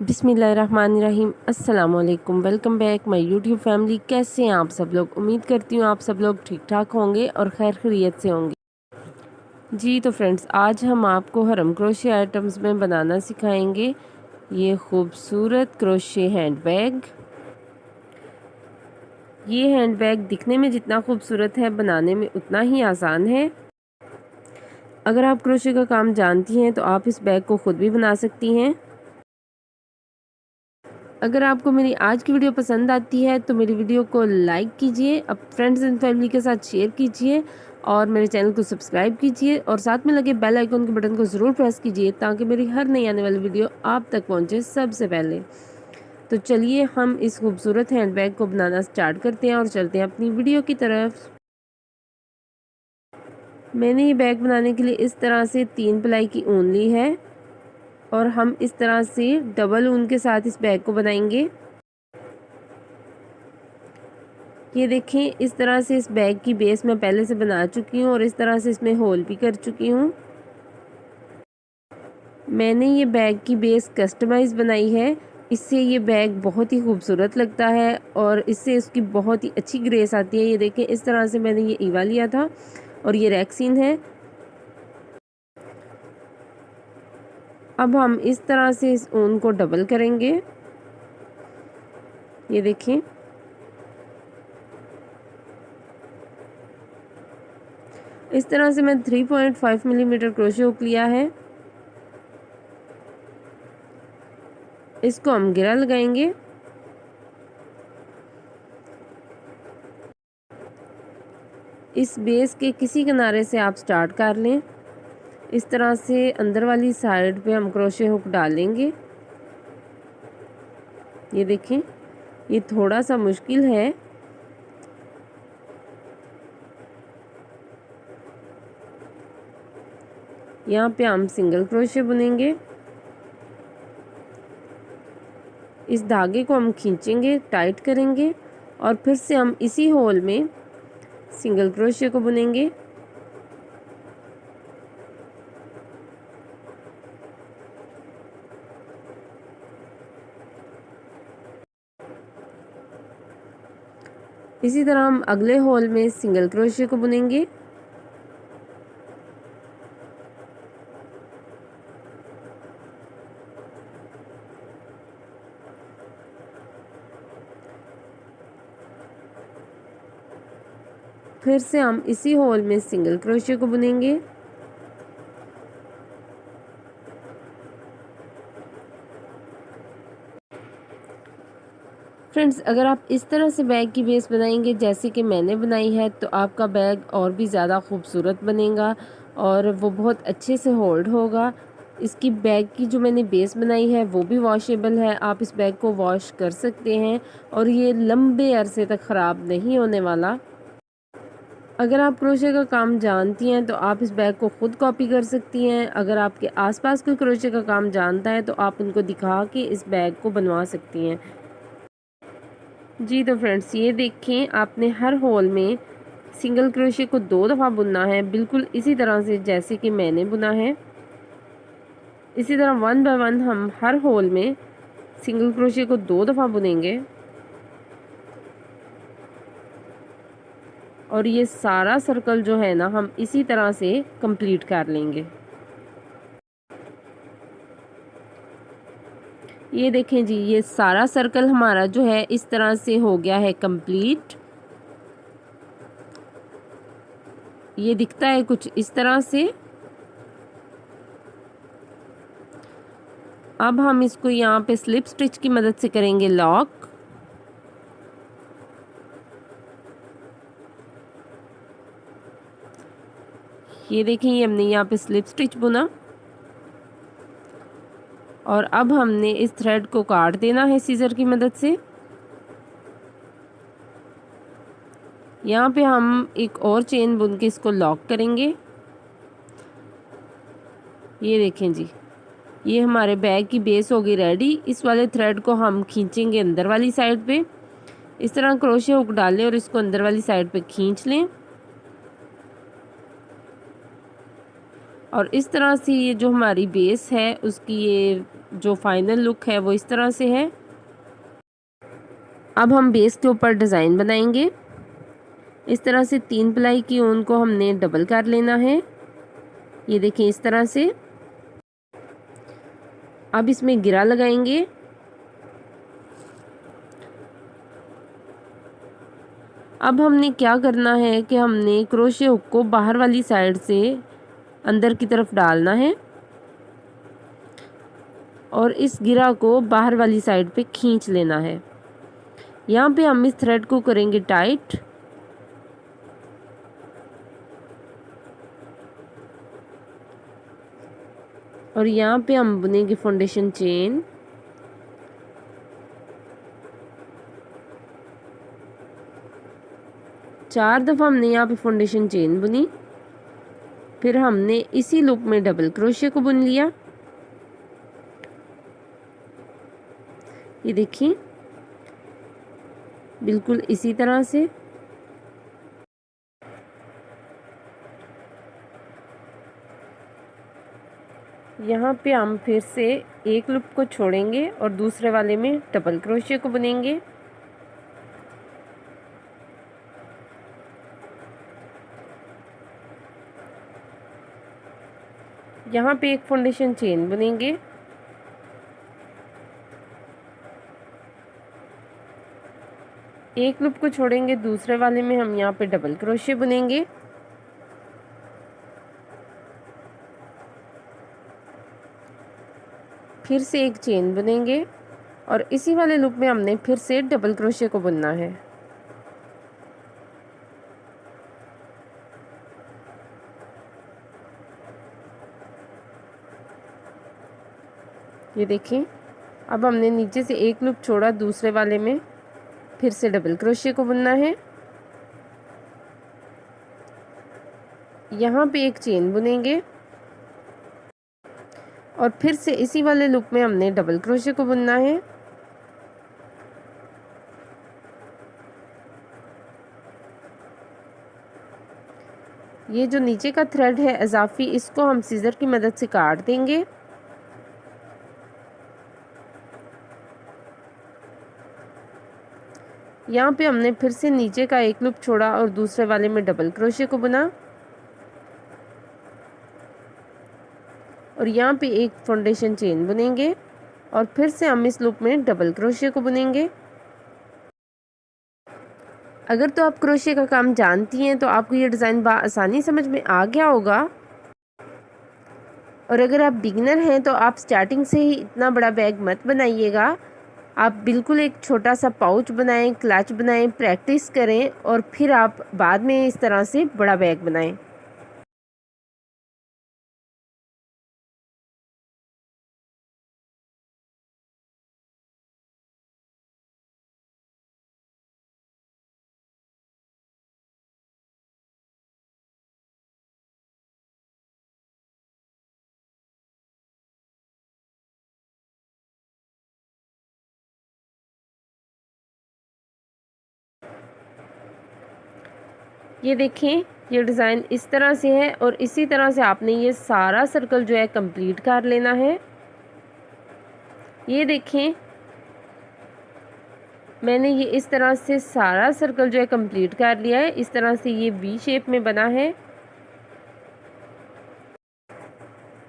बिस्मिल्लाहिर्रहमानिर्रहीम। अस्सलाम वालेकुम। Welcome back my YouTube family. कैसे हैं आप सब लोग? उम्मीद करती हूँ आप सब लोग ठीक ठाक होंगे और खैर खैरियत से होंगे। जी तो फ्रेंड्स, आज हम आपको हरम क्रोशे आइटम्स में बनाना सिखाएंगे ये खूबसूरत क्रोशे हैंडबैग। ये हैंडबैग दिखने में जितना खूबसूरत है, बनाने में उतना ही आसान है। अगर आप क्रोशे का काम जानती हैं तो आप इस बैग को खुद भी बना सकती हैं। अगर आपको मेरी आज की वीडियो पसंद आती है तो मेरी वीडियो को लाइक कीजिए, अब फ्रेंड्स एंड फैमिली के साथ शेयर कीजिए और मेरे चैनल को सब्सक्राइब कीजिए और साथ में लगे बेल आइकन के बटन को ज़रूर प्रेस कीजिए ताकि मेरी हर नई आने वाली वीडियो आप तक पहुंचे सबसे पहले। तो चलिए हम इस खूबसूरत हैंडबैग को बनाना स्टार्ट करते हैं और चलते हैं अपनी वीडियो की तरफ। मैंने ये बैग बनाने के लिए इस तरह से 3 प्लाई की ऊन ली है और हम इस तरह से डबल ऊन के साथ इस बैग को बनाएंगे। ये देखें, इस तरह से इस बैग की बेस मैं पहले से बना चुकी हूँ और इस तरह से इसमें होल भी कर चुकी हूँ। मैंने ये बैग की बेस कस्टमाइज़ बनाई है, इससे ये बैग बहुत ही खूबसूरत लगता है और इससे इसकी बहुत ही अच्छी ग्रेस आती है। ये देखें, इस तरह से मैंने ये ईवा लिया था और ये रैक्सीन है। अब हम इस तरह से इस ऊन को डबल करेंगे। ये देखें, इस तरह से मैं 3.5 मिलीमीटर क्रोशे हुक लिया है। इसको हम गिरा लगाएंगे। इस बेस के किसी किनारे से आप स्टार्ट कर लें। इस तरह से अंदर वाली साइड पे हम क्रोशे हुक डालेंगे। ये देखें, ये थोड़ा सा मुश्किल है। यहाँ पे हम सिंगल क्रोशे बुनेंगे। इस धागे को हम खींचेंगे, टाइट करेंगे और फिर से हम इसी होल में सिंगल क्रोशे को बुनेंगे। इसी तरह हम अगले होल में सिंगल क्रोशे को बुनेंगे। फिर से हम इसी होल में सिंगल क्रोशे को बुनेंगे। फ्रेंड्स, अगर आप इस तरह से बैग की बेस बनाएंगे जैसे कि मैंने बनाई है तो आपका बैग और भी ज़्यादा खूबसूरत बनेगा और वो बहुत अच्छे से होल्ड होगा। इसकी बैग की जो मैंने बेस बनाई है वो भी वॉशेबल है, आप इस बैग को वॉश कर सकते हैं और ये लंबे अरसे तक ख़राब नहीं होने वाला। अगर आप क्रोशे का काम जानती हैं तो आप इस बैग को ख़ुद कॉपी कर सकती हैं। अगर आपके आसपास कोई क्रोशे का काम जानता है तो आप उनको दिखा के इस बैग को बनवा सकती हैं। जी तो फ्रेंड्स, ये देखें, आपने हर होल में सिंगल क्रोशे को 2 दफ़ा बुनना है, बिल्कुल इसी तरह से जैसे कि मैंने बुना है। इसी तरह 1 बाय 1 हम हर होल में सिंगल क्रोशे को 2 दफ़ा बुनेंगे और ये सारा सर्कल जो है ना, हम इसी तरह से कंप्लीट कर लेंगे। ये देखें जी, ये सारा सर्कल हमारा जो है इस तरह से हो गया है कंप्लीट। ये दिखता है कुछ इस तरह से। अब हम इसको यहाँ पे स्लिप स्टिच की मदद से करेंगे लॉक। ये देखें, ये हमने यहाँ पे स्लिप स्टिच बुना और अब हमने इस थ्रेड को काट देना है सीजर की मदद से। यहाँ पे हम एक और चेन बुन के इसको लॉक करेंगे। ये देखें जी, ये हमारे बैग की बेस हो गई रेडी। इस वाले थ्रेड को हम खींचेंगे अंदर वाली साइड पे। इस तरह क्रोशे हुक डालें और इसको अंदर वाली साइड पे खींच लें और इस तरह से ये जो हमारी बेस है उसकी ये जो फाइनल लुक है वो इस तरह से है। अब हम बेस के ऊपर डिज़ाइन बनाएंगे। इस तरह से 3 प्लाई की ऊन को हमने डबल कर लेना है। ये देखिए इस तरह से। अब इसमें गिरा लगाएंगे। अब हमने क्या करना है कि हमने क्रोशे हुक को बाहर वाली साइड से अंदर की तरफ डालना है और इस गिरा को बाहर वाली साइड पे खींच लेना है। यहाँ पे हम इस थ्रेड को करेंगे टाइट और यहाँ पे हम बुनेंगे फाउंडेशन चेन। चार दफ़ा हमने यहाँ पे फाउंडेशन चेन बुनी, फिर हमने इसी लूप में डबल क्रोशे को बुन लिया। ये देखिए बिल्कुल इसी तरह से। यहाँ पे हम फिर से एक लूप को छोड़ेंगे और दूसरे वाले में डबल क्रोशे को बुनेंगे। यहाँ पे एक फाउंडेशन चेन बुनेंगे। एक लूप को छोड़ेंगे, दूसरे वाले में हम यहाँ पे डबल क्रोशे बुनेंगे। फिर से एक चेन बुनेंगे और इसी वाले लूप में हमने फिर से डबल क्रोशे को बुनना है। ये देखिए अब हमने नीचे से एक लूप छोड़ा, दूसरे वाले में फिर से डबल क्रोशे को बुनना है। यहाँ पे एक चेन बुनेंगे और फिर से इसी वाले लूप में हमने डबल क्रोशे को बुनना है। ये जो नीचे का थ्रेड है इजाफी, इसको हम सीजर की मदद से काट देंगे। यहाँ पे हमने फिर से नीचे का एक लूप छोड़ा और दूसरे वाले में डबल क्रोशे को बुना और यहाँ पे एक फाउंडेशन चेन बुनेंगे और फिर से हम इस लूप में डबल क्रोशे को बुनेंगे। अगर तो आप क्रोशे का काम जानती हैं तो आपको ये डिज़ाइन आसानी समझ में आ गया होगा, और अगर आप बिगिनर हैं तो आप स्टार्टिंग से ही इतना बड़ा बैग मत बनाइएगा। आप बिल्कुल एक छोटा सा पाउच बनाएं, क्लच बनाएं, प्रैक्टिस करें और फिर आप बाद में इस तरह से बड़ा बैग बनाएं। ये देखें ये डिज़ाइन इस तरह से है और इसी तरह से आपने ये सारा सर्कल जो है कंप्लीट कर लेना है। ये देखें मैंने ये इस तरह से सारा सर्कल जो है कंप्लीट कर लिया है। इस तरह से ये वी शेप में बना है।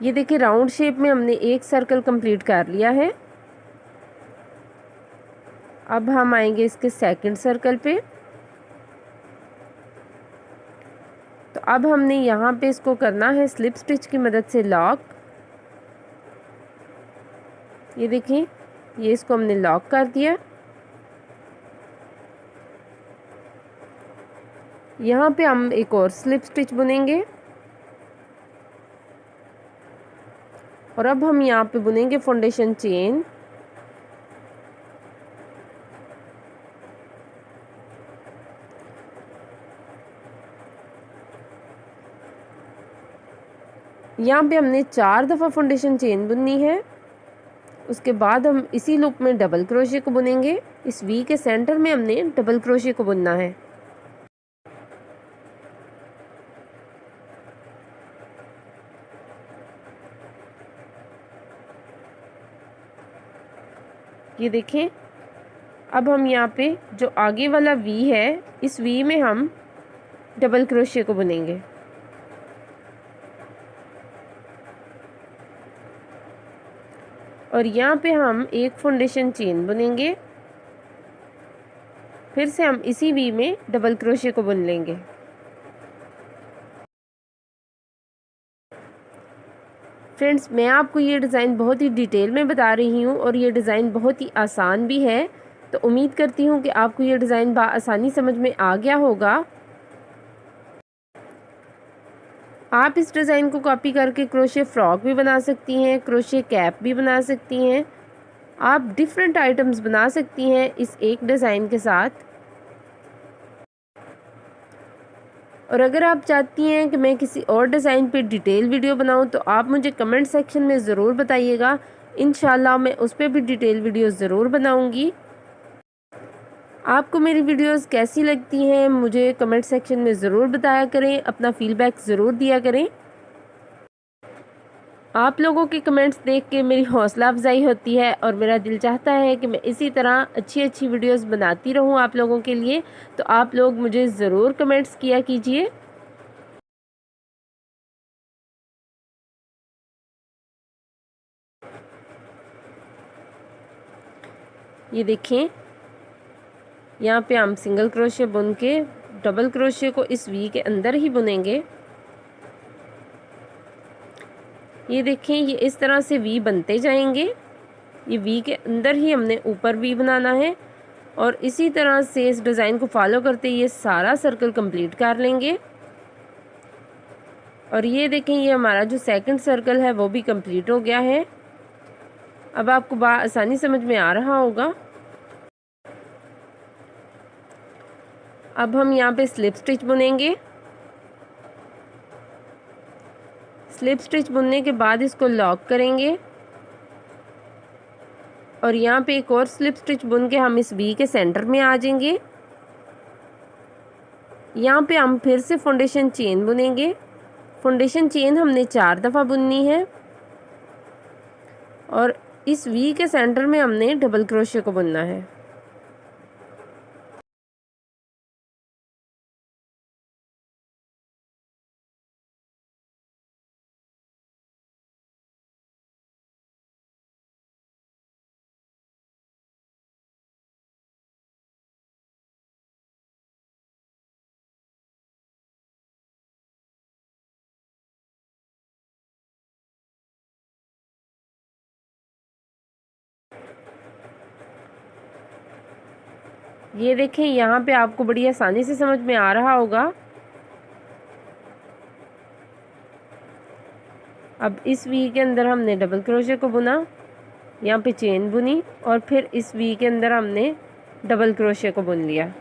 ये देखिए राउंड शेप में हमने एक सर्कल कंप्लीट कर लिया है। अब हम आएंगे इसके सेकंड सर्कल पे। तो अब हमने यहाँ पे इसको करना है स्लिप स्टिच की मदद से लॉक। ये देखिए ये इसको हमने लॉक कर दिया। यहाँ पे हम एक और स्लिप स्टिच बुनेंगे और अब हम यहाँ पे बुनेंगे फाउंडेशन चेन। यहाँ पे हमने 4 दफ़ा फाउंडेशन चेन बुननी है। उसके बाद हम इसी लूप में डबल क्रोशे को बुनेंगे। इस वी के सेंटर में हमने डबल क्रोशे को बुनना है। ये देखें, अब हम यहाँ पे जो आगे वाला वी है, इस वी में हम डबल क्रोशिया को बुनेंगे। और यहाँ पे हम एक फाउंडेशन चेन बुनेंगे, फिर से हम इसी वी में डबल क्रोशिया को बुन लेंगे। फ्रेंड्स, मैं आपको ये डिज़ाइन बहुत ही डिटेल में बता रही हूँ और ये डिज़ाइन बहुत ही आसान भी है, तो उम्मीद करती हूँ कि आपको ये डिज़ाइन आसानी समझ में आ गया होगा। आप इस डिज़ाइन को कॉपी करके क्रोशे फ्रॉक भी बना सकती हैं, क्रोशे कैप भी बना सकती हैं। आप डिफरेंट आइटम्स बना सकती हैं इस एक डिज़ाइन के साथ। और अगर आप चाहती हैं कि मैं किसी और डिज़ाइन पे डिटेल वीडियो बनाऊं, तो आप मुझे कमेंट सेक्शन में ज़रूर बताइएगा। इंशाल्लाह मैं उस पर भी डिटेल वीडियो ज़रूर बनाऊंगी। आपको मेरी वीडियोस कैसी लगती हैं मुझे कमेंट सेक्शन में ज़रूर बताया करें, अपना फीडबैक ज़रूर दिया करें। आप लोगों के कमेंट्स देख के मेरी हौसला अफजाई होती है और मेरा दिल चाहता है कि मैं इसी तरह अच्छी अच्छी वीडियोस बनाती रहूं आप लोगों के लिए। तो आप लोग मुझे ज़रूर कमेंट्स किया कीजिए। ये देखें, यहाँ पे हम सिंगल क्रोशे बुन के डबल क्रोशे को इस वी के अंदर ही बुनेंगे। ये देखें, ये इस तरह से वी बनते जाएंगे। ये वी के अंदर ही हमने ऊपर वी बनाना है और इसी तरह से इस डिज़ाइन को फॉलो करते ये सारा सर्कल कंप्लीट कर लेंगे। और ये देखें, ये हमारा जो सेकंड सर्कल है वो भी कंप्लीट हो गया है। अब आपको आसानी समझ में आ रहा होगा। अब हम यहाँ पे स्लिप स्टिच बुनेंगे। स्लिप स्टिच बुनने के बाद इसको लॉक करेंगे और यहाँ पे एक और स्लिप स्टिच बुन के हम इस वी के सेंटर में आ जाएंगे। यहाँ पे हम फिर से फाउंडेशन चेन बुनेंगे। फाउंडेशन चेन हमने 4 दफ़ा बुननी है और इस वी के सेंटर में हमने डबल क्रोशिया को बुनना है। ये देखें, यहाँ पे आपको बड़ी आसानी से समझ में आ रहा होगा। अब इस वी के अंदर हमने डबल क्रोशिया को बुना, यहाँ पे चेन बुनी और फिर इस वी के अंदर हमने डबल क्रोशिया को बुन लिया।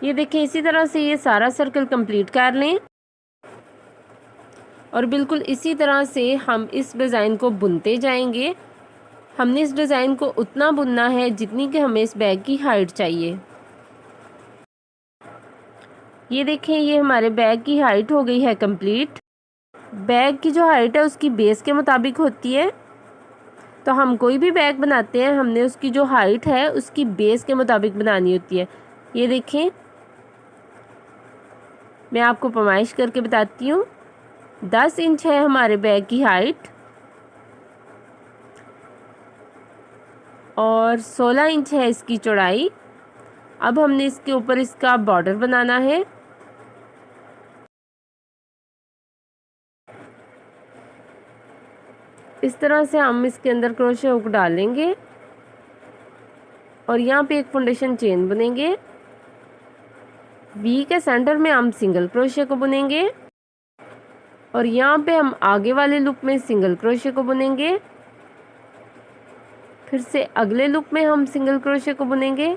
ये देखें, इसी तरह से ये सारा सर्कल कंप्लीट कर लें और बिल्कुल इसी तरह से हम इस डिज़ाइन को बुनते जाएंगे। हमने इस डिज़ाइन को उतना बुनना है जितनी कि हमें इस बैग की हाइट चाहिए। ये देखें, ये हमारे बैग की हाइट हो गई है कंप्लीट। बैग की जो हाइट है उसकी बेस के मुताबिक होती है, तो हम कोई भी बैग बनाते हैं हमने उसकी जो हाइट है उसकी बेस के मुताबिक बनानी होती है। ये देखें, मैं आपको पैमाइश करके बताती हूँ। 10 इंच है हमारे बैग की हाइट और 16 इंच है इसकी चौड़ाई। अब हमने इसके ऊपर इसका बॉर्डर बनाना है। इस तरह से हम इसके अंदर क्रोशे हुक डालेंगे और यहाँ पे एक फाउंडेशन चेन बुनेंगे। वी के सेंटर में हम सिंगल क्रोशे को बुनेंगे और यहाँ पे हम आगे वाले लूप में सिंगल क्रोशे को बुनेंगे। फिर से अगले लूप में हम सिंगल क्रोशे को बुनेंगे।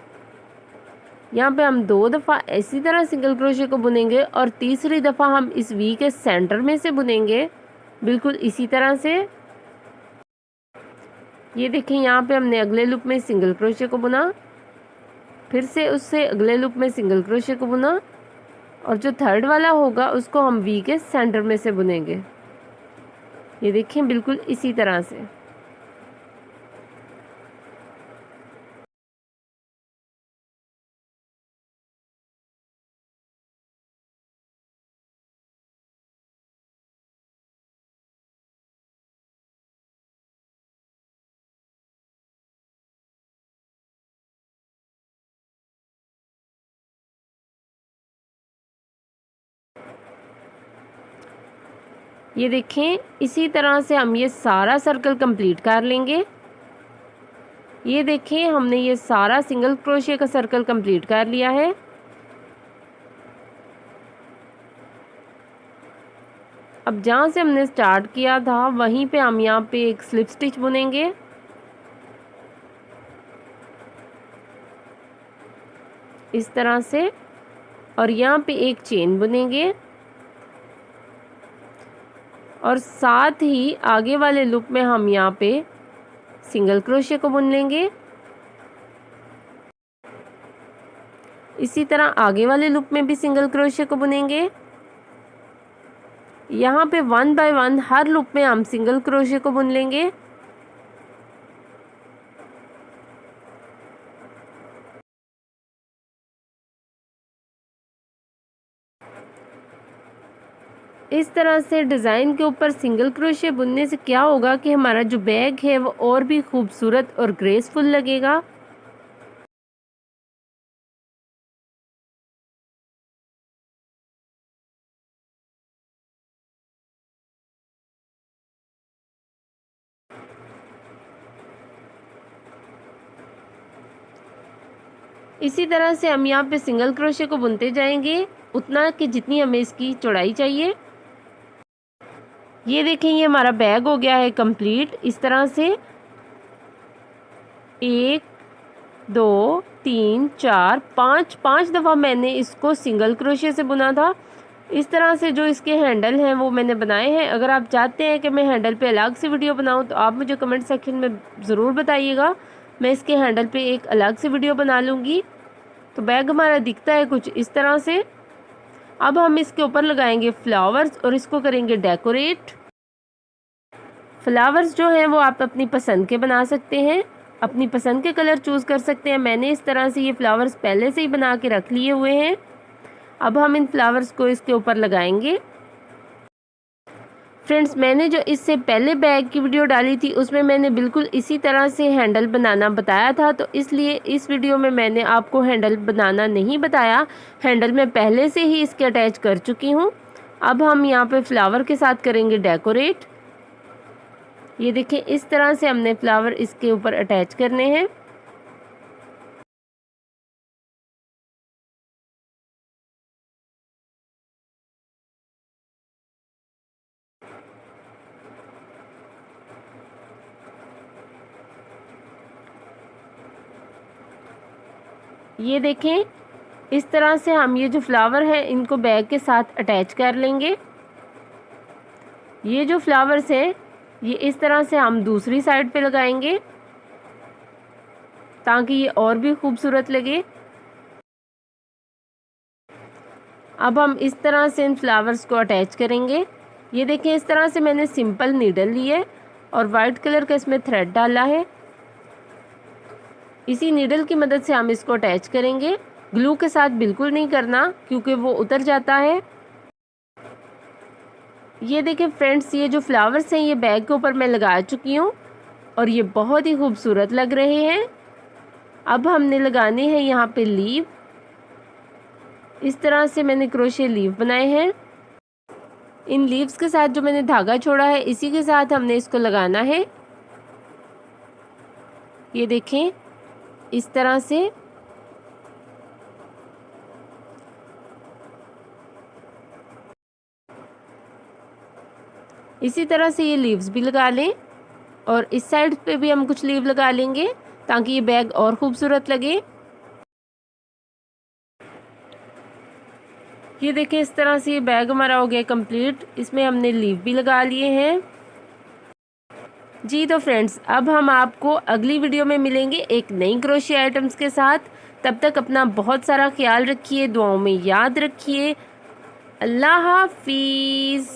यहाँ पे हम 2 दफ़ा इसी तरह सिंगल क्रोशे को बुनेंगे और तीसरी दफ़ा हम इस वी के सेंटर में से बुनेंगे, बिल्कुल इसी तरह से। ये देखिए यहाँ पे हमने अगले लूप में सिंगल क्रोशे को बुना, फिर से उससे अगले लूप में सिंगल क्रोशे को बुना और जो थर्ड वाला होगा उसको हम वी के सेंटर में से बुनेंगे। ये देखिए बिल्कुल इसी तरह से। ये देखें इसी तरह से हम ये सारा सर्कल कंप्लीट कर लेंगे। ये देखें हमने ये सारा सिंगल क्रोशिया का सर्कल कंप्लीट कर लिया है। अब जहाँ से हमने स्टार्ट किया था वहीं पे हम यहाँ पे एक स्लिप स्टिच बुनेंगे। इस तरह से, और यहाँ पे एक चेन बुनेंगे और साथ ही आगे वाले लूप में हम यहाँ पे सिंगल क्रोशिया को बुन लेंगे। इसी तरह आगे वाले लूप में भी सिंगल क्रोशिया को बुनेंगे। यहाँ पे 1 बाय 1 हर लूप में हम सिंगल क्रोशिया को बुन लेंगे। इस तरह से डिज़ाइन के ऊपर सिंगल क्रोशिया बुनने से क्या होगा कि हमारा जो बैग है वो और भी खूबसूरत और ग्रेसफुल लगेगा। इसी तरह से हम यहाँ पे सिंगल क्रोशिया को बुनते जाएंगे उतना कि जितनी हमें इसकी चौड़ाई चाहिए। ये देखें ये हमारा बैग हो गया है कंप्लीट। इस तरह से 1 2 3 4 5 दफ़ा मैंने इसको सिंगल क्रोशिया से बुना था। इस तरह से जो इसके हैंडल हैं वो मैंने बनाए हैं। अगर आप चाहते हैं कि मैं हैंडल पे अलग से वीडियो बनाऊं तो आप मुझे कमेंट सेक्शन में ज़रूर बताइएगा, मैं इसके हैंडल पे एक अलग से वीडियो बना लूँगी। तो बैग हमारा दिखता है कुछ इस तरह से। अब हम इसके ऊपर लगाएंगे फ्लावर्स और इसको करेंगे डेकोरेट। फ्लावर्स जो हैं वो आप अपनी पसंद के बना सकते हैं, अपनी पसंद के कलर चूज़ कर सकते हैं। मैंने इस तरह से ये फ्लावर्स पहले से ही बना के रख लिए हुए हैं। अब हम इन फ्लावर्स को इसके ऊपर लगाएंगे। फ्रेंड्स मैंने जो इससे पहले बैग की वीडियो डाली थी उसमें मैंने बिल्कुल इसी तरह से हैंडल बनाना बताया था, तो इसलिए इस वीडियो में मैंने आपको हैंडल बनाना नहीं बताया। हैंडल मैं पहले से ही इसके अटैच कर चुकी हूँ। अब हम यहाँ पे फ्लावर के साथ करेंगे डेकोरेट। ये देखिए इस तरह से हमने फ्लावर इसके ऊपर अटैच करने हैं। ये देखें इस तरह से हम ये जो फ्लावर है इनको बैग के साथ अटैच कर लेंगे। ये जो फ्लावर्स हैं ये इस तरह से हम दूसरी साइड पे लगाएंगे ताकि ये और भी खूबसूरत लगे। अब हम इस तरह से इन फ्लावर्स को अटैच करेंगे। ये देखें इस तरह से मैंने सिंपल नीडल ली है और वाइट कलर का इसमें थ्रेड डाला है। इसी नीडल की मदद से हम इसको अटैच करेंगे। ग्लू के साथ बिल्कुल नहीं करना क्योंकि वो उतर जाता है। ये देखें फ्रेंड्स ये जो फ्लावर्स हैं ये बैग के ऊपर मैं लगा चुकी हूँ और ये बहुत ही खूबसूरत लग रहे हैं। अब हमने लगाने हैं यहाँ पे लीव। इस तरह से मैंने क्रोशिया लीव बनाए हैं। इन लीव्स के साथ जो मैंने धागा छोड़ा है इसी के साथ हमने इसको लगाना है। ये देखें इस तरह से। इसी तरह से ये लीव्स भी लगा लें और इस साइड पे भी हम कुछ लीव लगा लेंगे ताकि ये बैग और खूबसूरत लगे। ये देखें इस तरह से ये बैग हमारा हो गया कंप्लीट। इसमें हमने लीव भी लगा लिए हैं। जी तो फ्रेंड्स, अब हम आपको अगली वीडियो में मिलेंगे एक नई क्रोशिया आइटम्स के साथ। तब तक अपना बहुत सारा ख्याल रखिए, दुआओं में याद रखिए। अल्लाह हाफिज़।